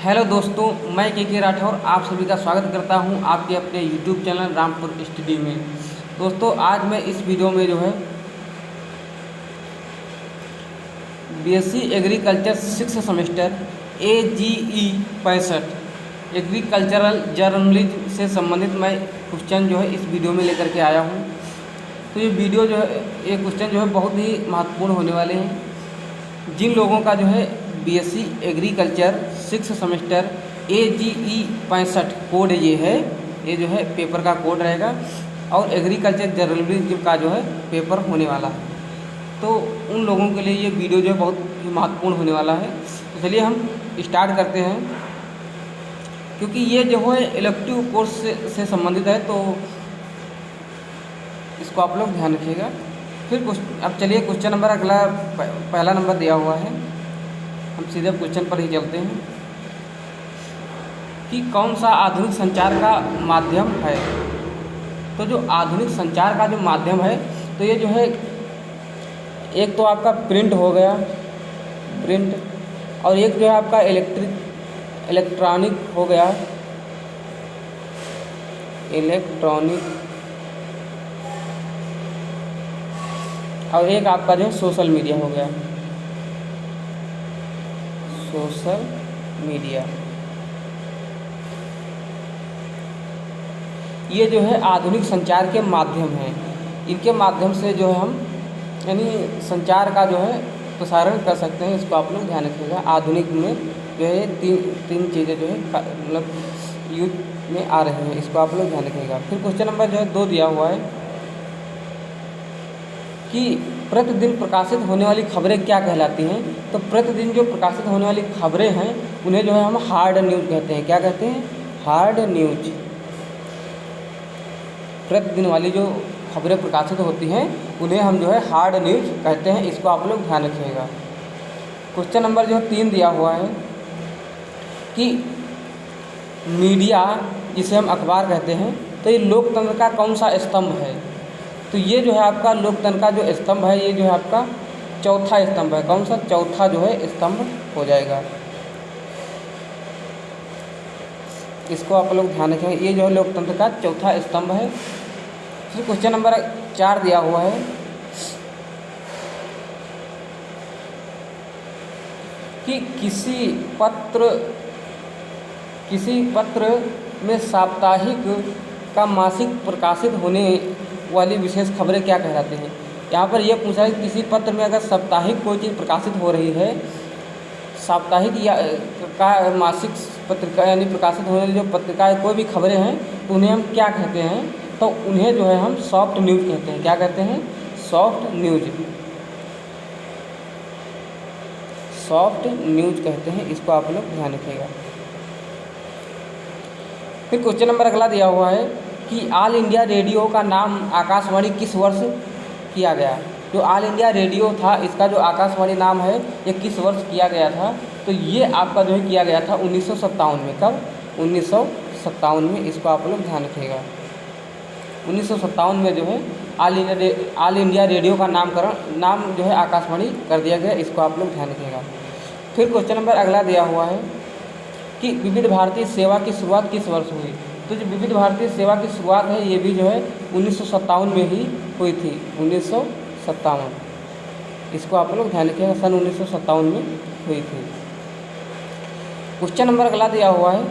Hello दोस्तों, मैं के राठौर आप सभी का स्वागत करता हूं आपके अपने यूट्यूब चैनल रामपुर स्टडी में। दोस्तों, आज मैं इस वीडियो में जो है BSc agriculture 6 semester AGE 65 agricultural journalism से संबंधित मैं क्वेश्चन जो है इस वीडियो में लेकर के आया हूं। तो ये वीडियो जो है ये क्वेश्चन जो है बहुत ही महत्वपूर्ण होने वाले हैं। जिन लोगों का जो है BSc agriculture 6 semester AGE 65 code ये जो है पेपर का कोड रहेगा और एग्रीकल्चर जर्नलिज्म का जो है पेपर होने वाला है। तो उन लोगों के लिए ये वीडियो जो है बहुत ही महत्वपूर्ण होने वाला है। तो चलिए हम स्टार्ट करते हैं, क्योंकि ये जो है इलेक्टिव कोर्स से संबंधित है, तो इसको आप लोग ध्यान रखिएगा। फिर अब चलिए क्वेश्चन नंबर अगला पहला नंबर दिया हुआ है, हम सीधे क्वेश्चन पर ही चलते हैं कि कौन सा आधुनिक संचार का माध्यम है। तो जो आधुनिक संचार का जो माध्यम है, तो ये जो है एक तो आपका प्रिंट हो गया, प्रिंट, और एक जो है आपका इलेक्ट्रॉनिक हो गया, इलेक्ट्रॉनिक, और एक आपका जो है सोशल मीडिया हो गया, सोशल मीडिया। ये जो है आधुनिक संचार के माध्यम हैं। इनके माध्यम से जो है हम यानी संचार का जो है प्रसारण कर सकते हैं। इसको आप लोग ध्यान रखिएगा। आधुनिक में जो है तीन चीज़ें जो है मतलब यूज में आ रही हैं, इसको आप लोग ध्यान रखिएगा। फिर क्वेश्चन नंबर जो है 2 दिया हुआ है कि प्रतिदिन प्रकाशित होने वाली खबरें क्या कहलाती हैं। तो प्रतिदिन जो प्रकाशित होने वाली खबरें हैं उन्हें जो है हम हार्ड न्यूज़ कहते हैं। क्या कहते हैं? Hard news. प्रतिदिन वाली जो खबरें प्रकाशित होती हैं उन्हें हम जो है हार्ड न्यूज कहते हैं। इसको आप लोग ध्यान रखिएगा। क्वेश्चन नंबर जो 3 दिया हुआ है कि मीडिया, जिसे हम अखबार कहते हैं, तो ये लोकतंत्र का कौन सा स्तंभ है। तो ये जो है आपका लोकतंत्र का जो स्तंभ है, ये जो है आपका चौथा स्तंभ है। कौन सा? चौथा जो है स्तंभ हो जाएगा। इसको आप लोग ध्यान रखेंगे। ये जो है लोकतंत्र का चौथा स्तंभ है। फिर क्वेश्चन नंबर 4 दिया हुआ है कि किसी पत्र में साप्ताहिक का मासिक प्रकाशित होने वाली विशेष खबरें क्या कहलाती हैं। यहाँ पर यह पूछा है कि किसी पत्र में अगर साप्ताहिक कोई चीज़ प्रकाशित हो रही है, साप्ताहिक या का मासिक पत्रिका यानी प्रकाशित होने वाली जो पत्रिका कोई भी खबरें हैं, तो उन्हें हम क्या कहते हैं? तो उन्हें जो है हम सॉफ्ट न्यूज़ कहते हैं। क्या कहते हैं? Soft news. सॉफ्ट न्यूज़ कहते हैं। इसको आप लोग ध्यान रखिएगा। फिर क्वेश्चन नंबर अगला दिया हुआ है कि ऑल इंडिया रेडियो का नाम आकाशवाणी किस वर्ष किया गया। जो ऑल इंडिया रेडियो था, इसका जो आकाशवाणी नाम है, ये किस वर्ष किया गया था। तो ये आपका जो है किया गया था 1957 में। कब? 1957 में। इसको आप लोग ध्यान रखिएगा। 1957 में जो है ऑल इंडिया रेडियो का नाम जो है आकाशवाणी कर दिया गया। इसको आप लोग ध्यान रखिएगा। फिर क्वेश्चन नंबर अगला दिया हुआ है कि विविध भारतीय सेवा की शुरुआत किस वर्ष हुई। तो जो विविध भारतीय सेवा की शुरुआत है, ये भी जो है 1957 में ही हुई थी। 1957। इसको आप लोग ध्यान रखिएगा। सन 1957 में हुई थी। क्वेश्चन नंबर अगला दिया हुआ है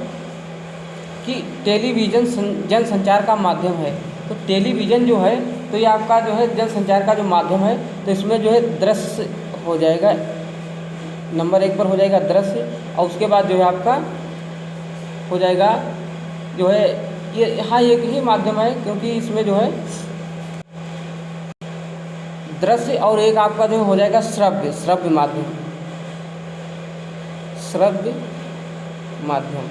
कि टेलीविज़न जनसंचार का माध्यम है। तो टेलीविज़न जो है, तो ये आपका जो है जनसंचार का जो माध्यम है, तो इसमें जो है दृश्य हो जाएगा। नंबर 1 पर हो जाएगा दृश्य, और उसके बाद जो है आपका हो जाएगा जो है ये, हाँ, एक ही माध्यम है, क्योंकि इसमें जो है दृश्य और एक आपका जो हो जाएगा श्रव्य माध्यम। श्रव्य माध्यम,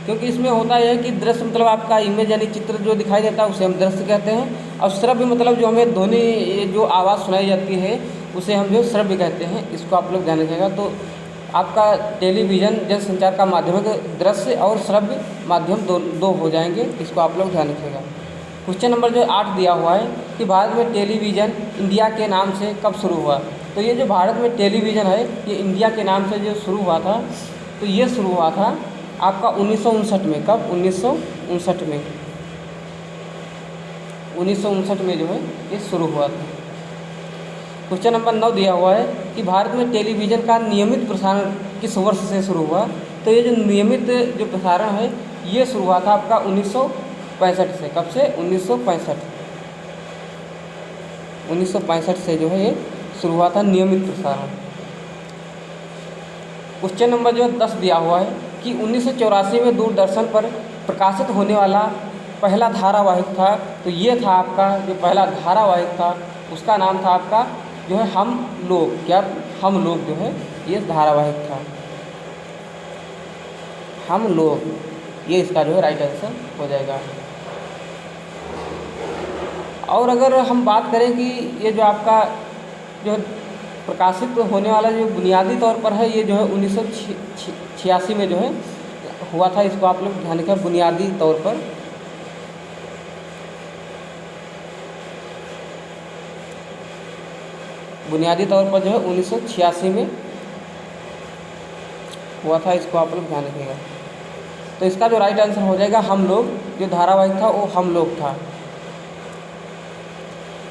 क्योंकि इसमें होता है कि दृश्य मतलब आपका इमेज यानी चित्र जो दिखाई देता है उसे हम दृश्य कहते हैं, और श्रव्य मतलब जो हमें ध्वनि जो आवाज़ सुनाई जाती है उसे हम जो श्रव्य कहते हैं। इसको आप लोग ध्यान रखिएगा। तो आपका टेलीविज़न जनसंचार का माध्यम है, दृश्य और श्रव्य माध्यम दो हो जाएंगे। इसको आप लोग ध्यान रखिएगा। क्वेश्चन नंबर जो 8 दिया हुआ है कि भारत में टेलीविज़न इंडिया के नाम से कब शुरू हुआ। तो ये जो भारत में टेलीविज़न है ये इंडिया के नाम से जो शुरू हुआ था, तो ये शुरू हुआ था आपका 1959 में। कब? 1959 में। 1959 में जो है ये शुरू हुआ था। क्वेश्चन नंबर 9 दिया हुआ है कि भारत में टेलीविज़न का नियमित प्रसारण किस वर्ष से शुरू हुआ। तो ये जो नियमित जो प्रसारण है ये शुरू हुआ था आपका 1965 से। कब से? 1965। 1965 से जो है ये शुरू हुआ था नियमित प्रसारण। क्वेश्चन नंबर जो 10 दिया हुआ है कि 1984 में दूरदर्शन पर प्रकाशित होने वाला पहला धारावाहिक था। तो ये था आपका जो पहला धारावाहिक था उसका नाम था आपका जो है हम लोग। क्या? हम लोग जो है ये धारावाहिक था हम लोग। ये इसका जो है राइट आंसर हो जाएगा। और अगर हम बात करें कि ये जो आपका जो प्रकाशित होने वाला जो बुनियादी तौर पर है ये जो है 1986 में जो है हुआ था। इसको आप लोग ध्यान रखें बुनियादी तौर पर। बुनियादी तौर पर जो है 1986 में हुआ था। इसको आप लोग ध्यान रखिएगा। तो इसका जो राइट आंसर हो जाएगा हम लोग। जो धारावाहिक था वो हम लोग था।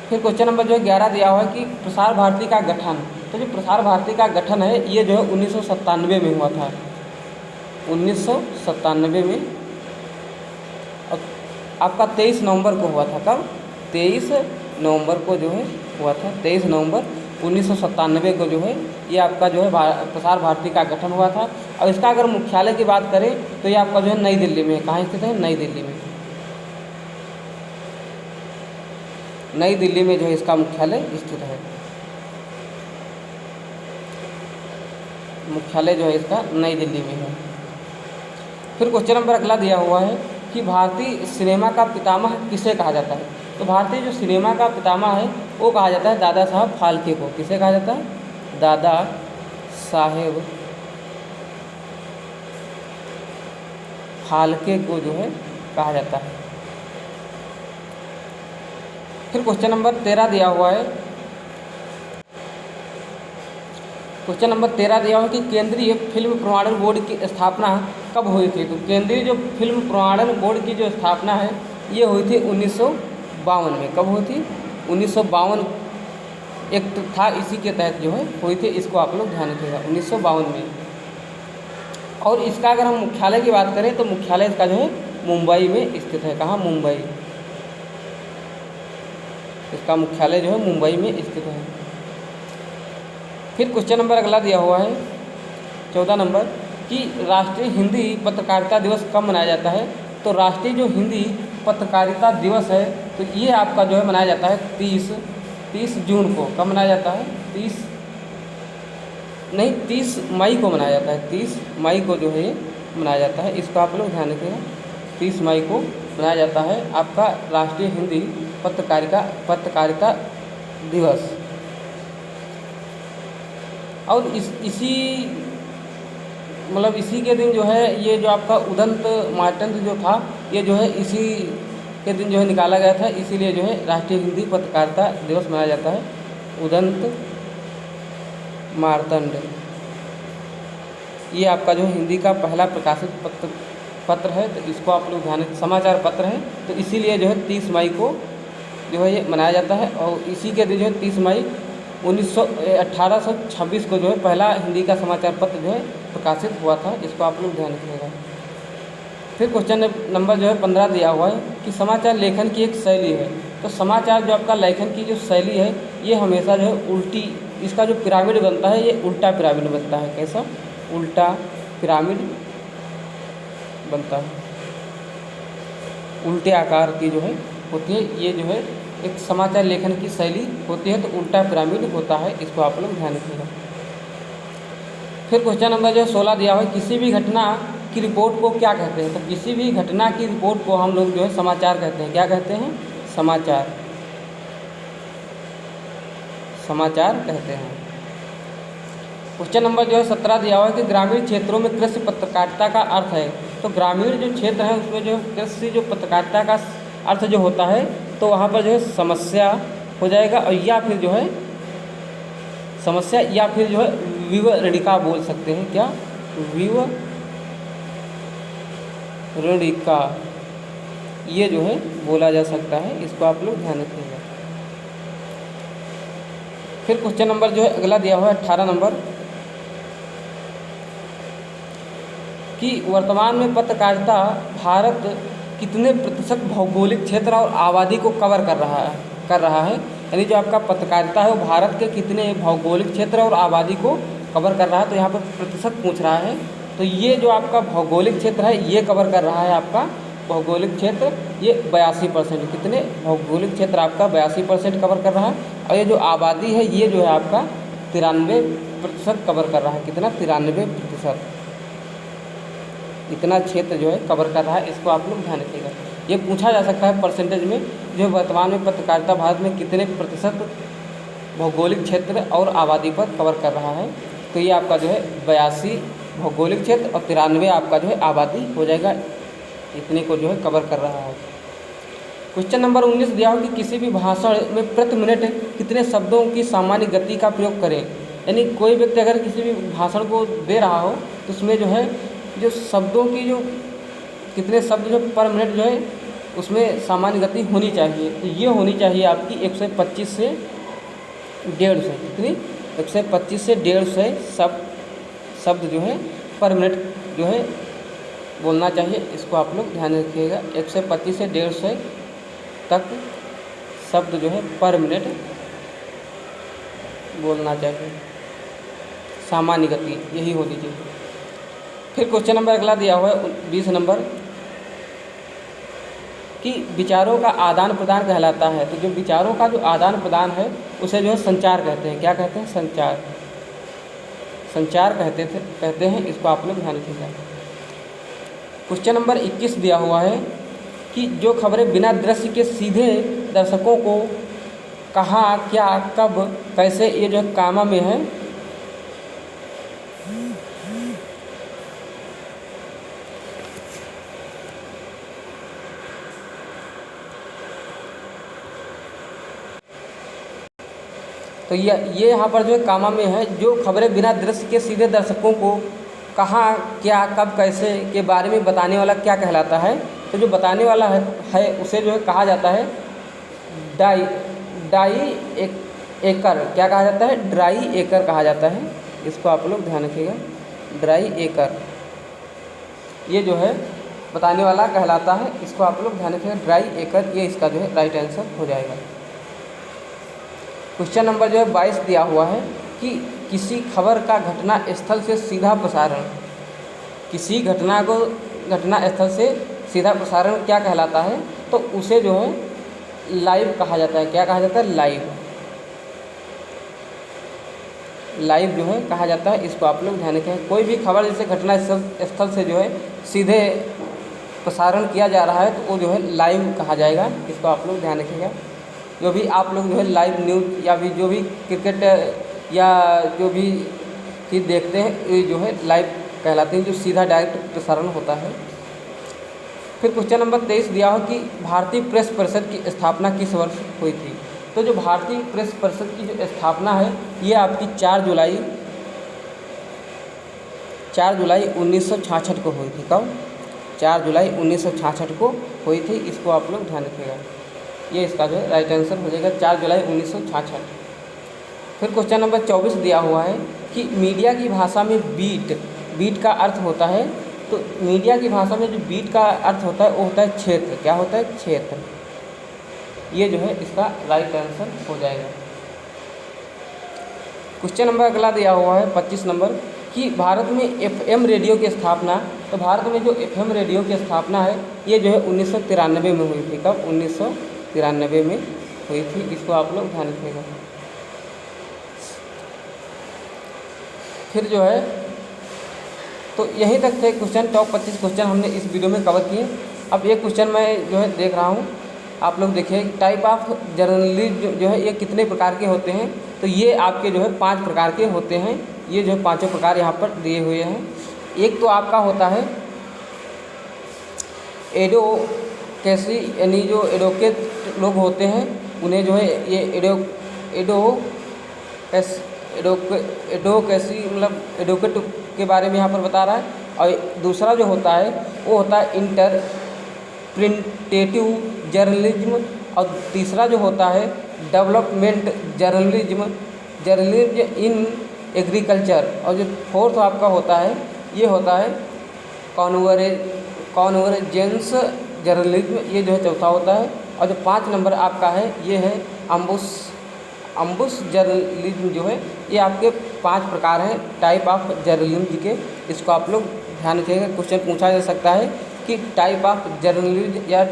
फिर क्वेश्चन नंबर जो है 11 दिया हुआ है कि प्रसार भारती का गठन। तो जो प्रसार भारती का गठन है ये जो है 1997 में हुआ था। 1997 में आपका 23 नवंबर को हुआ था। कब? 23 नवंबर को जो है हुआ था। 23 नवंबर 1997 को जो है ये आपका जो है प्रसार भारती का गठन हुआ था। और इसका अगर मुख्यालय की बात करें तो ये आपका जो है नई दिल्ली में। कहाँ स्थित है? नई दिल्ली में। नई दिल्ली में जो है इसका मुख्यालय स्थित है। मुख्यालय जो है इसका नई दिल्ली में है। फिर क्वेश्चन नंबर अगला दिया हुआ है कि भारतीय सिनेमा का पितामह किसे कहा जाता है। तो भारतीय जो सिनेमा का पितामह है वो कहा जाता है दादा साहब फाल्के को। किसे कहा जाता है? दादा साहेब फाल्के को जो है कहा जाता है। फिर क्वेश्चन नंबर 13 दिया हुआ है। क्वेश्चन नंबर 13 दिया हुआ है कि केंद्रीय फिल्म प्रमाणन बोर्ड की स्थापना कब हुई थी। तो केंद्रीय जो फिल्म प्रमाणन बोर्ड की जो स्थापना है ये हुई थी 1952 में। कब हुई थी? 1952 एक्ट था इसी के तहत जो है हुई थी। इसको आप लोग ध्यान रखिएगा 1952 में। और इसका अगर हम मुख्यालय की बात करें तो मुख्यालय इसका जो है मुंबई में स्थित है। कहाँ? मुंबई। इसका मुख्यालय जो है मुंबई में स्थित है। फिर क्वेश्चन नंबर अगला दिया हुआ है 14 नंबर कि राष्ट्रीय हिंदी पत्रकारिता दिवस कब मनाया जाता है। तो राष्ट्रीय जो हिंदी पत्रकारिता दिवस है तो ये आपका जो है मनाया जाता है 30 जून को। कब मनाया जाता है? 30 मई को मनाया जाता है। 30 मई को जो है ये मनाया जाता है। इसको आप लोग ध्यान रखिएगा। 30 मई को मनाया जाता है आपका राष्ट्रीय हिंदी पत्रकारिता दिवस। और इसी के दिन जो है ये जो आपका उदंत मार्तंड जो था ये जो है इसी के दिन जो है निकाला गया था। इसीलिए जो है राष्ट्रीय हिंदी पत्रकारिता दिवस मनाया जाता है। उदंत मार्तंड ये आपका जो हिंदी का पहला प्रकाशित पत्र है। तो इसको आप लोग ध्यान, समाचार पत्र है तो इसीलिए जो है 30 मई को जो है ये मनाया जाता है। और इसी के दिन जो है 30 मई 1826 को जो है पहला हिंदी का समाचार पत्र जो है प्रकाशित हुआ था। इसको आप लोग ध्यान रखिएगा। फिर क्वेश्चन नंबर जो है 15 दिया हुआ है कि समाचार लेखन की एक शैली है। तो समाचार जो आपका लेखन की जो शैली है ये हमेशा जो है उल्टी, इसका जो पिरामिड बनता है ये उल्टा पिरामिड बनता है। कैसा? उल्टा पिरामिड बनता है। उल्टे आकार की जो है होती है। ये जो है एक समाचार लेखन की शैली होती है तो उल्टा पिरामिड होता है। इसको आप लोग ध्यान रखिएगा। फिर क्वेश्चन नंबर जो 16 दिया हुआ है किसी भी घटना की रिपोर्ट को क्या कहते हैं। तो किसी भी घटना की रिपोर्ट को हम लोग जो है समाचार कहते हैं। क्या कहते हैं? समाचार। समाचार कहते हैं। क्वेश्चन नंबर जो है 17 दिया हुआ है कि ग्रामीण क्षेत्रों में कृषि पत्रकारिता का अर्थ है। तो ग्रामीण जो क्षेत्र है उसमें जो कृषि जो पत्रकारिता का अर्थ जो होता है तो वहाँ पर जो है समस्या हो जाएगा, और या फिर जो है समस्या या फिर जो है विवरणिका बोल सकते हैं। क्या? विवरणिका, ये जो है बोला जा सकता है, इसको आप लोग ध्यान रखिएगा। फिर क्वेश्चन नंबर जो है अगला दिया हुआ है 18 नंबर, कि वर्तमान में पत्रकारिता भारत कितने प्रतिशत भौगोलिक क्षेत्र और आबादी को कवर कर रहा है। यानी जो आपका पत्रकारिता है वो भारत के कितने भौगोलिक क्षेत्र और आबादी को कवर कर रहा है। तो यहाँ पर प्रतिशत पूछ रहा है, तो ये जो आपका भौगोलिक क्षेत्र है ये कवर कर रहा है आपका भौगोलिक क्षेत्र, ये 82%। कितने? भौगोलिक क्षेत्र आपका 82% कवर कर रहा है, और ये जो आबादी है ये जो है आपका 93% कवर कर रहा है। कितना? 93%। इतना क्षेत्र जो है कवर कर रहा है, इसको आप लोग ध्यान रखिएगा। ये पूछा जा सकता है परसेंटेज में, जो वर्तमान में पत्रकारिता भारत में कितने प्रतिशत भौगोलिक क्षेत्र और आबादी पर कवर कर रहा है। तो ये आपका जो है 82 भौगोलिक क्षेत्र और 93 आपका जो है आबादी हो जाएगा, इतने को जो है कवर कर रहा है। क्वेश्चन नंबर 19 दिया हो कि किसी भी भाषण में प्रति मिनट कितने शब्दों की सामान्य गति का प्रयोग करें। यानी कोई व्यक्ति अगर किसी भी भाषण को दे रहा हो तो उसमें जो है जो शब्दों की जो कितने शब्द जो पर मिनट जो है उसमें सामान्य गति होनी चाहिए। तो ये होनी चाहिए आपकी 125 से 150। कितनी? 125 से 150 शब्द जो है पर मिनट जो है बोलना चाहिए, इसको आप लोग ध्यान रखिएगा। 125 से 150 तक शब्द जो है पर मिनट बोलना चाहिए, सामान्य गति यही होनी चाहिए। फिर क्वेश्चन नंबर अगला दिया हुआ है 20 नंबर, कि विचारों का आदान प्रदान कहलाता है। तो जो विचारों का जो आदान प्रदान है उसे जो है संचार कहते हैं। क्या कहते हैं? संचार कहते हैं, इसको आप लोग ध्यान रखिएगा। क्वेश्चन नंबर 21 दिया हुआ है कि जो खबरें बिना दृश्य के सीधे दर्शकों को कहाँ, क्या, कब, कैसे, ये जो कामा में है। तो ये यहाँ पर जो है कामा में है, जो खबरें बिना दृश्य के सीधे दर्शकों को कहाँ, क्या, कब, कैसे के बारे में बताने वाला क्या कहलाता है। तो जो बताने वाला है उसे जो है कहा जाता है डाई एकर। क्या कहा जाता है? ड्राई एकर कहा जाता है, इसको आप लोग ध्यान रखिएगा। ड्राई एकर ये जो है बताने वाला कहलाता है, इसको आप लोग ध्यान रखिएगा। ड्राई एकर ये इसका जो है राइट आंसर हो जाएगा। क्वेश्चन नंबर जो है 22 दिया हुआ है कि किसी खबर का घटना स्थल से सीधा प्रसारण, किसी घटना स्थल से सीधा प्रसारण क्या कहलाता है। तो उसे जो है लाइव कहा जाता है। क्या कहा जाता है? लाइव जो है कहा जाता है, इसको आप लोग ध्यान रखें। कोई भी खबर जैसे घटना स्थल से जो है सीधे प्रसारण किया जा रहा है तो वो जो है लाइव कहा जाएगा, इसको आप लोग ध्यान रखिएगा। जो भी आप लोग जो है लाइव न्यूज़ या भी जो भी क्रिकेट या जो भी चीज़ देखते हैं ये जो है लाइव कहलाते हैं, जो सीधा डायरेक्ट प्रसारण होता है। फिर क्वेश्चन नंबर 23 दिया हो कि भारतीय प्रेस परिषद की स्थापना किस वर्ष हुई थी। तो जो भारतीय प्रेस परिषद की जो स्थापना है ये आपकी 4 जुलाई 1966 को हुई थी। कब? 4 जुलाई 1966 को हुई थी, इसको आप लोग ध्यान रखिएगा। ये इसका जो है राइट आंसर हो जाएगा 4 जुलाई 1966। फिर क्वेश्चन नंबर 24 दिया हुआ है कि मीडिया की भाषा में बीट का अर्थ होता है। तो मीडिया की भाषा में जो बीट का अर्थ होता है वो होता है क्षेत्र। क्या होता है? क्षेत्र। ये जो है इसका राइट आंसर हो जाएगा। क्वेश्चन नंबर अगला दिया हुआ है 25 नंबर कि भारत में FM रेडियो की स्थापना। तो भारत में जो FM रेडियो की स्थापना है ये जो है 1993 में हुई थी। कब? 1993 में हुई थी, इसको आप लोग ध्यान रखिएगा। फिर जो है तो यहीं तक थे क्वेश्चन। टॉप 25 क्वेश्चन हमने इस वीडियो में कवर किए। अब एक क्वेश्चन मैं जो है देख रहा हूँ, आप लोग देखिए टाइप ऑफ जर्नलिज्म जो है ये कितने प्रकार के होते हैं। तो ये आपके जो है 5 प्रकार के होते हैं। ये जो 5 प्रकार यहाँ पर दिए हुए हैं। एक तो आपका होता है कैसी यानी जो एडवोकेट लोग होते हैं उन्हें जो है ये एडवोकेसी मतलब एडवोकेट के बारे में यहाँ पर बता रहा है। और दूसरा जो होता है वो होता है इंटरप्रिटेटिव जर्नलिज्म, और तीसरा जो होता है डेवलपमेंट जर्नलिज्म इन एग्रीकल्चर, और जो फोर्थ आपका होता है ये होता है कॉन्वर्जेंस जर्नलिज्म, ये जो है चौथा होता है। और जो 5 नंबर आपका है ये है अम्बुस जर्नलिज्म, जो है ये आपके 5 प्रकार हैं टाइप ऑफ जर्नलिज्म के। इसको आप लोग ध्यान रखिएगा, क्वेश्चन पूछा जा सकता है कि टाइप ऑफ जर्नलिज्म या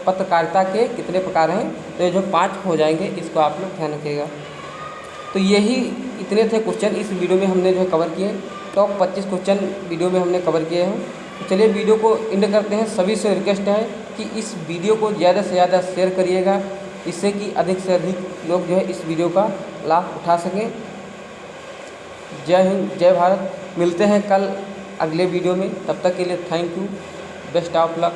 पत्रकारिता के कितने प्रकार हैं, तो ये जो 5 हो जाएंगे, इसको आप लोग ध्यान रखिएगा। तो यही इतने थे क्वेश्चन इस वीडियो में हमने जो है कवर किए। टॉप 25 क्वेश्चन वीडियो में हमने कवर किए हैं। तो चलिए वीडियो को एंड करते हैं। सभी से रिक्वेस्ट है कि इस वीडियो को ज़्यादा से ज़्यादा शेयर करिएगा, इससे कि अधिक से अधिक लोग जो है इस वीडियो का लाभ उठा सकें। जय हिंद, जय भारत। मिलते हैं कल अगले वीडियो में, तब तक के लिए thank you, best of luck.